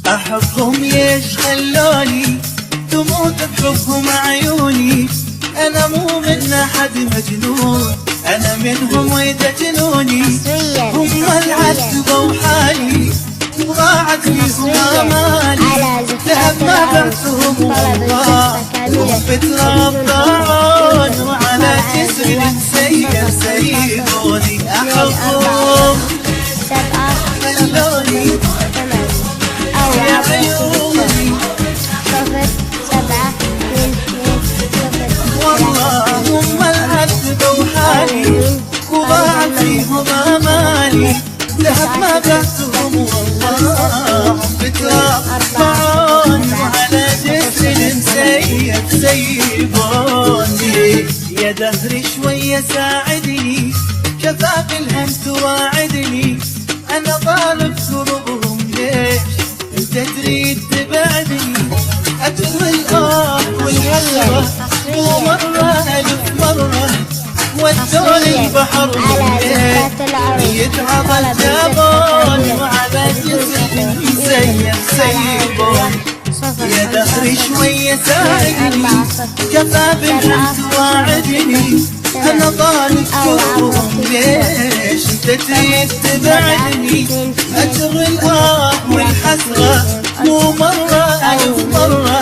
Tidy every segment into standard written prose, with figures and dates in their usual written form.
أحبهم ليش خلوني تموت بحبهم عيوني. أنا مو من أحد مجنون، أنا منهم وإذا جنوني. هم العذبوا حالي وضاعت فيهم آمالي. ذهب ما بعتهم والله هم بتراب ضاعون، وعلى جسر مسير سيبوني. أحبهم خلوني يا عيوني والله هم العذبوا حالي وضاعت فيهم آمالي. ذهب ما بعتهم والله بتراب ضاعون، وعلى جسر مسيب سيبوني. يا دهر شوية ساعدني، كفى بالهم تواعدني. أنا طالب قلوبهم ليش انت تريد تبعدني. أتوه الآه والحسرة مو مرة ألف مرة، ودوني البحر يتعظى الجبل، وعلى جسر مسيب سيبون. يا دهري شوية ساعدني، كفى بالهم تواعدني. أنا طالب قلوبهم ليش انت تريد تبعدني. أجر الآه والحسرة مو مرة ألف مرة،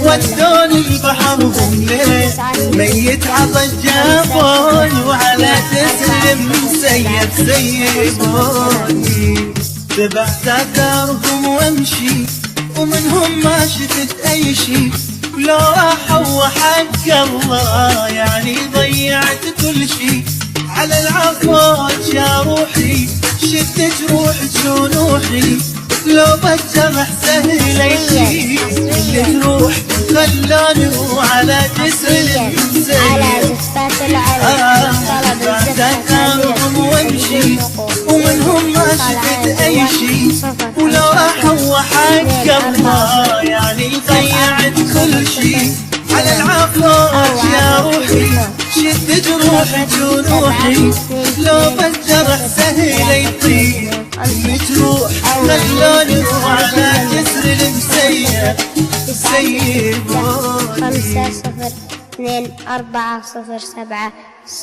ودوني البحر هم ليش ميت عطى الجبل، وعلى جسر مسيب سيبوني. تبعت آثارهم وامشي ومنهم ما شفت أي شي، ولو راحوا وحق الله يعني ضيعت كل شي. على العفوات يا روحي شدت جروح جنوحي، لو بالجرح سهل يجي الجروح خلاني وعلى جسر المسيب. بعد أثارهم وامشي ومنهم ما شفت أي شي، ولو راحوا وحق الله يعني ضيعت كل شي. على العفوات يا روحي شد جروح جنوحي، لو بالجرح سهل يطير المجروح خلوني وعلى جسر المسيب سيبوني. 502407